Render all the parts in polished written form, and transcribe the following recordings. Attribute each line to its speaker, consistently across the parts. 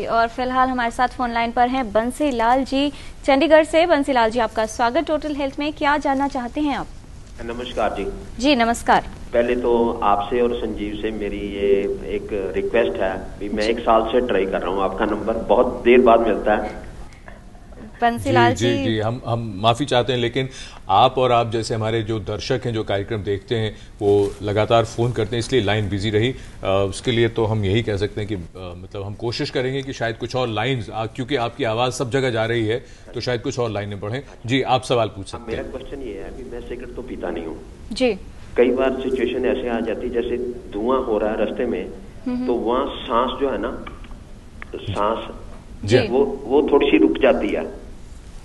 Speaker 1: और फिलहाल हमारे साथ फोन लाइन पर हैं बंसी लाल जी चंडीगढ़ से। बंसी लाल जी, आपका स्वागत टोटल हेल्थ में। क्या जानना चाहते हैं आप?
Speaker 2: नमस्कार जी।
Speaker 1: जी नमस्कार।
Speaker 2: पहले तो आपसे और संजीव से मेरी ये एक रिक्वेस्ट है भी, मैं 1 साल से ट्राई कर रहा हूँ, आपका नंबर बहुत देर बाद मिलता है।
Speaker 1: बंसी लाल
Speaker 3: जी, हम माफ़ी चाहते हैं, लेकिन आप जैसे हमारे जो दर्शक हैं जो कार्यक्रम देखते हैं वो लगातार फ़ोन करते हैं, इसलिए लाइन बिजी रही। उसके लिए तो हम यही कह सकते हैं कि मतलब हम कोशिश करेंगे कि शायद कुछ और लाइंस, क्योंकि आपकी आवाज़ सब जगह जा रही है तो शायद कुछ और लाइनें बढ़ें। जी, आप सवाल पूछ सकते हैं।
Speaker 2: मेरा क्वेश्चन ये है कि मैं सिगरेट तो पीता नहीं हूँ
Speaker 1: जी।
Speaker 2: कई बार सिचुएशन ऐसे आ जाती है, जैसे धुआं हो रहा है रास्ते में, तो वहाँ सांस जो है ना, सांस वो थोड़ी सी रुक जाती है।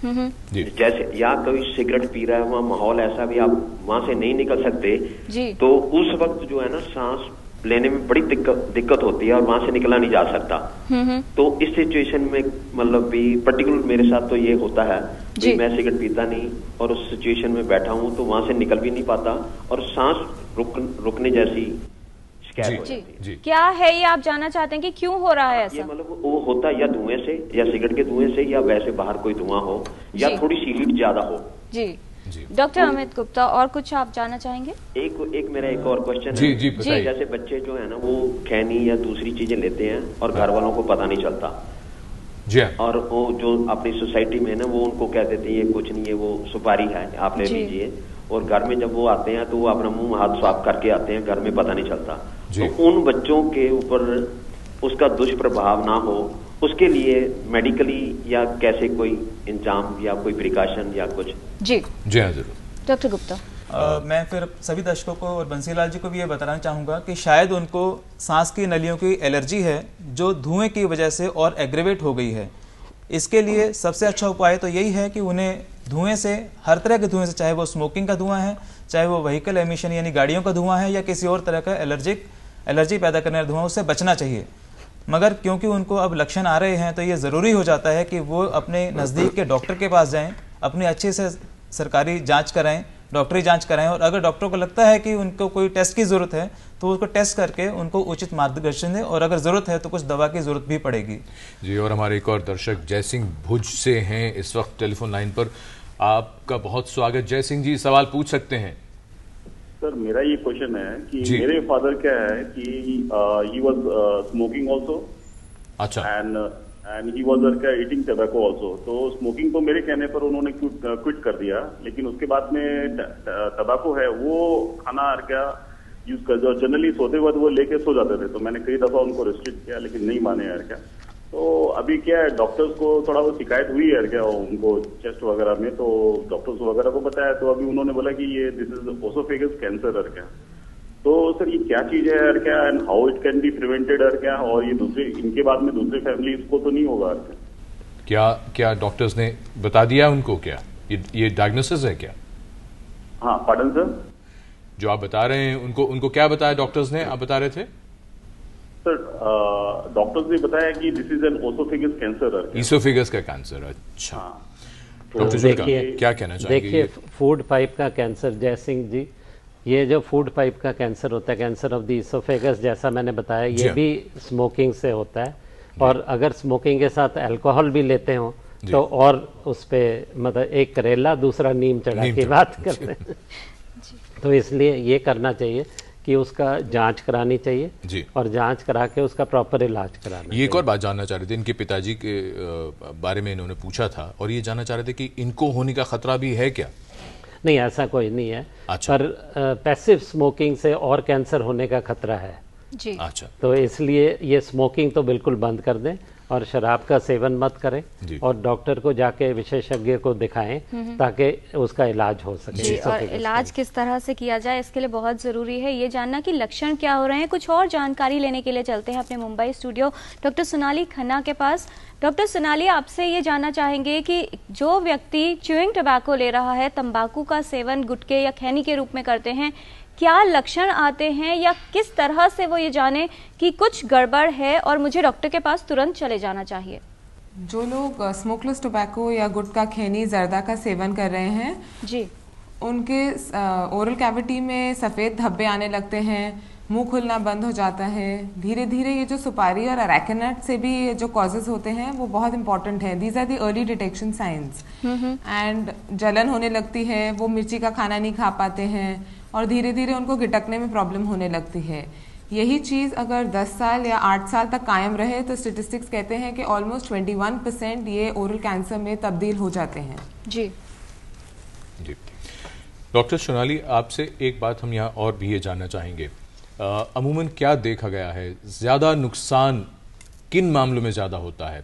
Speaker 2: जैसे या कोई सिगरेट पी रहा है, वहाँ माहौल ऐसा भी, आप वहां से नहीं निकल सकते
Speaker 1: जी।
Speaker 2: तो उस वक्त जो है ना सांस लेने में बड़ी दिक्कत होती है और वहां से निकला नहीं जा सकता। तो इस सिचुएशन में मतलब भी पर्टिकुलर मेरे साथ तो ये होता है कि मैं सिगरेट पीता नहीं और उस सिचुएशन में बैठा हूँ तो वहां से निकल भी नहीं पाता और सांस रुकने जैसी शिकायत हो जाती है।
Speaker 1: क्या है ये आप जानना चाहते हैं कि क्यों हो रहा है ऐसा?
Speaker 2: ये मतलब वो होता है या धुएं से या सिगरेट के धुएं से या वैसे बाहर कोई धुआं हो या थोड़ी सी हीट ज्यादा हो।
Speaker 1: जी डॉक्टर अमित गुप्ता, और कुछ आप जानना चाहेंगे? एक
Speaker 2: मेरा एक और क्वेश्चन
Speaker 3: है।
Speaker 2: जी जैसे बच्चे जो है ना वो खैनी या दूसरी चीजें लेते हैं और घर वालों को पता नहीं चलता
Speaker 3: जी,
Speaker 2: और वो जो अपनी सोसाइटी में ना वो उनको कह देते हैं ये कुछ नहीं है, वो सुपारी है, आप ले लीजिए। और घर में जब वो आते हैं तो वो अपना मुंह हाथ साफ करके आते हैं, घर में पता नहीं चलता। तो उन बच्चों के ऊपर उसका दुष्प्रभाव ना हो उसके लिए मेडिकली या कैसे कोई इंतजाम या कोई प्रिकॉशन या कुछ?
Speaker 3: जी हाँ जरूर।
Speaker 1: डॉक्टर गुप्ता,
Speaker 4: मैं फिर सभी दर्शकों को और बंसीलाल जी को भी ये बताना चाहूँगा कि शायद उनको सांस की नलियों की एलर्जी है जो धुएं की वजह से और एग्रेवेट हो गई है। इसके लिए सबसे अच्छा उपाय तो यही है कि उन्हें धुएं से, हर तरह के धुएं से, चाहे वो स्मोकिंग का धुआं है, चाहे वो व्हीकल एमिशन यानी गाड़ियों का धुआं है या किसी और तरह का एलर्जी पैदा करने वाला धुआं, उससे बचना चाहिए। मगर क्योंकि उनको अब लक्षण आ रहे हैं तो ये ज़रूरी हो जाता है कि वो अपने नज़दीक के डॉक्टर के पास जाएं, अपनी अच्छे से सरकारी जांच कराएं, डॉक्टरी जांच कराएं, और अगर डॉक्टर को लगता है कि उनको कोई टेस्ट की ज़रूरत है तो उसको टेस्ट करके उनको उचित मार्गदर्शन दें, और अगर ज़रूरत है तो कुछ दवा की ज़रूरत भी पड़ेगी।
Speaker 3: जी, और हमारे एक और दर्शक जय सिंह भुज से हैं इस वक्त टेलीफोन लाइन पर। आपका बहुत स्वागत। जय सिंह जी, सवाल पूछ सकते हैं।
Speaker 5: सर, मेरा ये क्वेश्चन है कि मेरे फादर क्या है कि ही वाज स्मोकिंग आल्सो,
Speaker 3: अच्छा,
Speaker 5: and he was eating tobacco also. तो स्मोकिंग तो मेरे कहने पर उन्होंने क्विट कर दिया, लेकिन उसके बाद में टबैको है वो खाना क्या यूज कर दो। जनरली सोते वक्त वो लेके सो जाते थे, तो मैंने कई दफा उनको रिस्ट्रिक्ट किया लेकिन नहीं माने यार क्या। तो अभी क्या है, डॉक्टर्स को थोड़ा वो शिकायत हुई है क्या उनको चेस्ट वगैरह में, तो डॉक्टर्स वगैरह को बताया तो अभी उन्होंने बोला कि ये दिस इज ओसोफेगस कैंसर है क्या। तो सर ये क्या चीज है यार क्या, and how it can be prevented यार क्या, और ये दूसरे इनके बाद में दूसरे फैमिली को तो नहीं होगा
Speaker 3: क्या? क्या डॉक्टर्स ने बता दिया उनको? क्या ये डायग्नोसिस है क्या?
Speaker 5: हाँ, पार्डन सर,
Speaker 3: जो आप बता रहे हैं उनको क्या बताया डॉक्टर्स ने? आप बता रहे थे
Speaker 5: सर, डॉक्टर्स ने बताया कि this is an oesophagus cancer है।
Speaker 3: इसोफेगस का कैंसर, अच्छा।
Speaker 5: डॉक्टर
Speaker 3: जी क्या कहना चाहेंगे?
Speaker 6: देखिए, फूड पाइप का कैंसर, जय सिंह जी, ये जो फूड पाइप का कैंसर होता है, कैंसर ऑफ द इसोफेगस, जैसा मैंने बताया, ये भी स्मोकिंग से होता है। और अगर स्मोकिंग के साथ अल्कोहल भी लेते हो तो और उस पे मतलब एक करेला दूसरा नीम चढ़ा की बात करते हैं। तो इसलिए ये करना चाहिए कि उसका जांच करानी चाहिए और जांच करा के उसका प्रॉपर इलाज कराना।
Speaker 3: ये एक और बात जानना चाह रहे थे, इनके पिताजी के बारे में इन्होंने पूछा था और ये जानना चाह रहे थे कि इनको होने का खतरा भी है क्या?
Speaker 6: नहीं, ऐसा कोई नहीं है।
Speaker 3: अच्छा।
Speaker 6: पर पैसिव स्मोकिंग से और कैंसर होने का खतरा है
Speaker 1: जी।
Speaker 3: अच्छा।
Speaker 6: तो इसलिए ये स्मोकिंग तो बिल्कुल बंद कर दें और शराब का सेवन मत करें और डॉक्टर को जाके विशेषज्ञ को दिखाएं ताकि उसका इलाज हो सके।
Speaker 1: और इलाज किस तरह से किया जाए इसके लिए बहुत ज़रूरी है ये जानना कि लक्षण क्या हो रहे हैं। कुछ और जानकारी लेने के लिए चलते हैं अपने मुंबई स्टूडियो डॉक्टर सोनाली खन्ना के पास। डॉक्टर सोनाली, आपसे ये जानना चाहेंगे कि जो व्यक्ति च्यूइंग टबैको ले रहा है, तंबाकू का सेवन गुटखे या खैनी के रूप में करते हैं, क्या लक्षण आते हैं या किस तरह से वो ये जाने कि कुछ गड़बड़ है और मुझे डॉक्टर के पास तुरंत चले जाना चाहिए?
Speaker 7: जो लोग स्मोकलेस टोबैको या गुटखा, खैनी, जर्दा का सेवन कर रहे हैं जी, उनके ओरल कैविटी में सफ़ेद धब्बे आने लगते हैं, मुंह खुलना बंद हो जाता है। धीरे धीरे ये जो सुपारी और अरेकेनट से भी जो कॉजेज होते हैं वो बहुत इंपॉर्टेंट है। These are the early detection science. And जलन होने लगती है, वो मिर्ची का खाना नहीं खा पाते हैं और धीरे धीरे उनको गिटकने में प्रॉब्लम होने लगती है। यही चीज़ अगर 10 साल या 8 साल तक कायम रहे तो स्टेटिस्टिक्स कहते हैं कि ऑलमोस्ट 21% ये ओरल कैंसर में तब्दील हो जाते हैं।
Speaker 1: जी
Speaker 3: जी डॉक्टर सोनाली, आपसे एक बात हम यहाँ और भी ये जानना चाहेंगे, अमूमन क्या देखा गया है, ज़्यादा नुकसान किन मामलों में ज़्यादा होता है?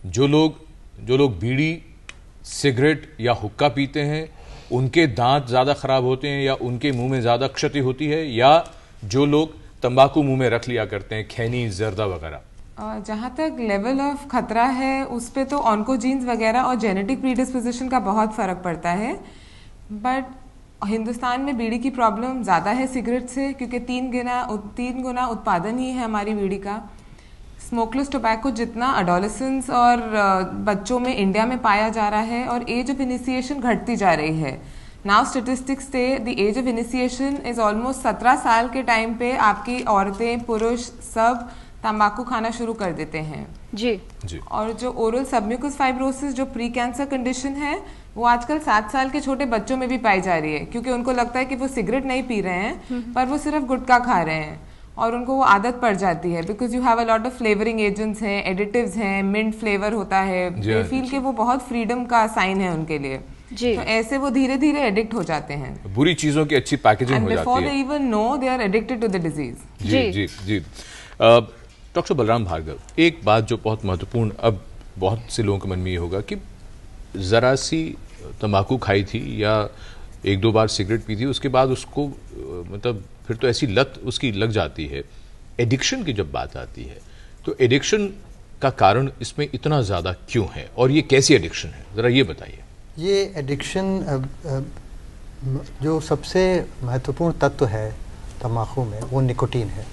Speaker 3: जो लोग बीड़ी, सिगरेट या हुक्का पीते हैं उनके दांत ज़्यादा खराब होते हैं या उनके मुंह में ज़्यादा क्षति होती है, या जो लोग तंबाकू मुंह में रख लिया करते हैं, खैनी, जर्दा वगैरह?
Speaker 7: जहाँ तक लेवल ऑफ खतरा है उस पे तो ऑन्कोजीन्स वगैरह और जेनेटिक प्रीडिस्पोजिशन का बहुत फ़र्क पड़ता है। बट हिंदुस्तान में बीड़ी की प्रॉब्लम ज़्यादा है सिगरेट से, क्योंकि 3 गुना उत्पादन ही है हमारी बीड़ी का। स्मोकलेस टोबैको जितना एडोलेसेंस और बच्चों में इंडिया में पाया जा रहा है और एज ऑफ इनिशिएशन घटती जा रही है। नाउ स्टेटिस्टिक्स से the age of initiation is almost 17 साल के टाइम पे आपकी औरतें, पुरुष सब तंबाकू खाना शुरू कर देते हैं। जी। और जो ओरल सबम्यूकस फाइब्रोसिस जो प्री कैंसर कंडीशन है वो आजकल 7 साल के छोटे बच्चों में भी पाई जा रही है, क्योंकि उनको लगता है कि वो सिगरेट नहीं पी रहे हैं पर वो सिर्फ गुटखा खा रहे हैं और उनको वो आदत पड़ जाती है। Because you have a lot of flavouring agents हैं, एडिटिव्स हैं, मिंट फ्लेवर होता है, दे फील कि वो बहुत फ्रीडम का साइन है उनके लिए। जी। तो ऐसे वो धीरे धीरे एडिक्ट हो जाते हैं,
Speaker 3: बुरी चीजों की अच्छी पैकेजिंग हो जाती है,
Speaker 7: before they even know they are addicted to the disease.
Speaker 3: जी। डॉक्टर बलराम भार्गव, एक बात जो बहुत महत्वपूर्ण अब बहुत से लोगों के मन में ये होगा कि जरा सी तंबाकू खाई थी या 1-2 बार सिगरेट पी थी, उसके बाद उसको मतलब फिर तो ऐसी लत उसकी लग जाती है। एडिक्शन की जब बात आती है तो एडिक्शन का कारण इसमें इतना ज़्यादा क्यों है और ये कैसी एडिक्शन है, ज़रा ये बताइए।
Speaker 8: ये एडिक्शन जो सबसे महत्वपूर्ण तत्व है तम्बाकू में वो निकोटीन है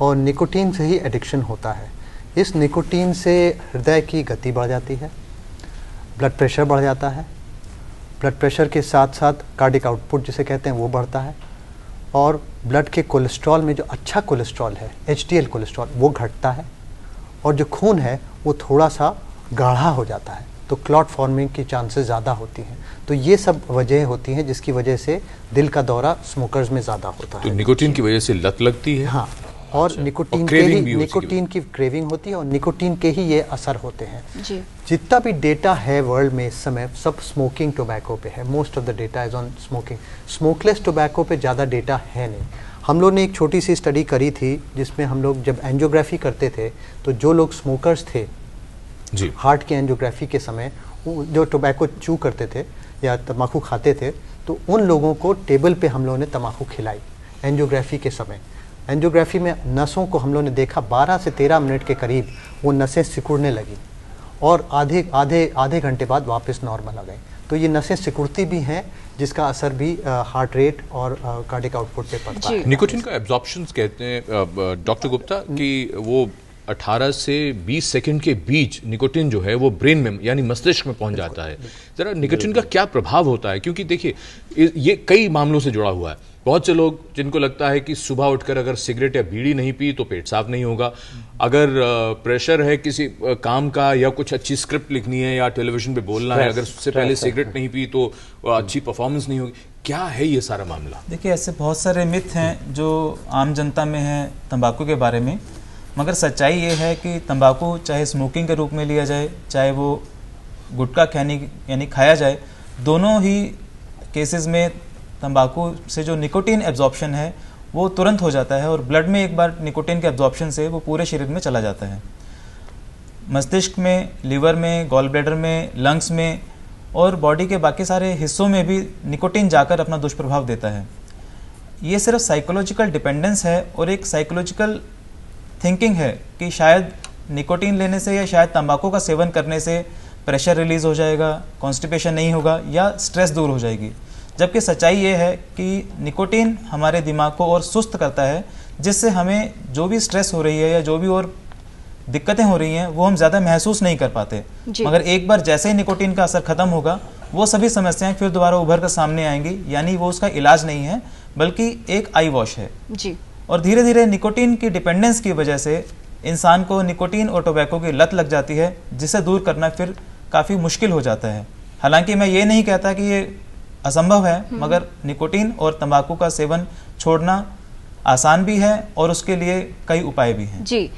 Speaker 8: और निकोटीन से ही एडिक्शन होता है। इस निकोटीन से हृदय की गति बढ़ जाती है, ब्लड प्रेशर बढ़ जाता है, ब्लड प्रेशर के साथ साथ कार्डिक आउटपुट जिसे कहते हैं वो बढ़ता है और ब्लड के कोलेस्ट्रॉल में जो अच्छा कोलेस्ट्रॉल है HDL कोलेस्ट्रॉल वो घटता है और जो खून है वो थोड़ा सा गाढ़ा हो जाता है, तो क्लॉट फॉर्मिंग की चांसेस ज़्यादा होती हैं। तो ये सब वजह होती हैं जिसकी वजह से दिल का दौरा स्मोकर्स में ज़्यादा होता है।
Speaker 3: तो निकोटीन की वजह से लत लगती है।
Speaker 8: हाँ, और निकोटीन के ही निकोटीन की क्रेविंग होती है और निकोटीन के ही ये असर होते हैं। जी। जितना भी डेटा है वर्ल्ड में इस समय सब स्मोकिंग टोबैको पे है। Most of the data is on smoking. Smokeless tobacco पे ज़्यादा डेटा है नहीं। हम लोग ने एक छोटी सी स्टडी करी थी जिसमें हम लोग जब एंजियोग्राफी करते थे तो जो लोग स्मोकर्स थे जी, हार्ट की एंजियोग्राफी के समय जो टोबैको चू करते थे या तम्बाकू खाते थे तो उन लोगों को टेबल पे हम लोगों ने तम्बाकू खिलाई एंजियोग्राफी के समय। एंजियोग्राफी में नसों को हम लोगों ने देखा 12 से 13 मिनट के करीब वो नसें सिकुड़ने लगी और आधे घंटे बाद वापस नॉर्मल आ गई। तो ये नसें सिकुड़ती भी हैं जिसका असर भी हार्ट रेट और कार्डिक आउटपुट पे पड़ता है।
Speaker 3: निकोटीन का एब्जॉर्प्शन कहते हैं डॉक्टर गुप्ता कि वो 18 से 20 सेकंड के बीच निकोटीन जो है वो ब्रेन में यानी मस्तिष्क में पहुंच जाता है। जरा निकोटीन का क्या प्रभाव होता है, क्योंकि देखिए ये कई मामलों से जुड़ा हुआ है। बहुत से लोग जिनको लगता है कि सुबह उठकर अगर सिगरेट या बीड़ी नहीं पी तो पेट साफ नहीं होगा, अगर प्रेशर है किसी काम का या कुछ अच्छी स्क्रिप्ट लिखनी है या टेलीविजन पे बोलना है, अगर उससे पहले सिगरेट नहीं पी तो अच्छी परफॉर्मेंस नहीं होगी। क्या है ये सारा मामला?
Speaker 4: देखिए, ऐसे बहुत सारे मिथ हैं जो आम जनता में है तंबाकू के बारे में, मगर सच्चाई ये है कि तंबाकू चाहे स्मोकिंग के रूप में लिया जाए चाहे वो गुटखा यानी खाया जाए, दोनों ही केसेस में तंबाकू से जो निकोटीन एब्जॉर्प्शन है वो तुरंत हो जाता है और ब्लड में एक बार निकोटीन के एब्जॉर्प्शन से वो पूरे शरीर में चला जाता है। मस्तिष्क में, लिवर में, गॉल ब्लैडर में, लंग्स में और बॉडी के बाकी सारे हिस्सों में भी निकोटीन जाकर अपना दुष्प्रभाव देता है। ये सिर्फ साइकोलॉजिकल डिपेंडेंस है और एक साइकोलॉजिकल थिंकिंग है कि शायद निकोटीन लेने से या शायद तंबाकू का सेवन करने से प्रेशर रिलीज हो जाएगा, कॉन्स्टिपेशन नहीं होगा या स्ट्रेस दूर हो जाएगी। जबकि सच्चाई ये है कि निकोटीन हमारे दिमाग को और सुस्त करता है, जिससे हमें जो भी स्ट्रेस हो रही है या जो भी और दिक्कतें हो रही हैं वो हम ज़्यादा महसूस नहीं कर पाते। मगर एक बार जैसे ही निकोटीन का असर खत्म होगा वो सभी समस्याएं फिर दोबारा उभर कर सामने आएंगी। यानी वो उसका इलाज नहीं है बल्कि एक आई वॉश है। जी। और धीरे धीरे निकोटीन की डिपेंडेंस की वजह से इंसान को निकोटीन और टोबैको की लत लग जाती है, जिसे दूर करना फिर काफ़ी मुश्किल हो जाता है। हालांकि मैं ये नहीं कहता कि ये असंभव है, मगर निकोटीन और तंबाकू का सेवन छोड़ना आसान भी है और उसके लिए कई उपाय भी हैं।
Speaker 1: जी।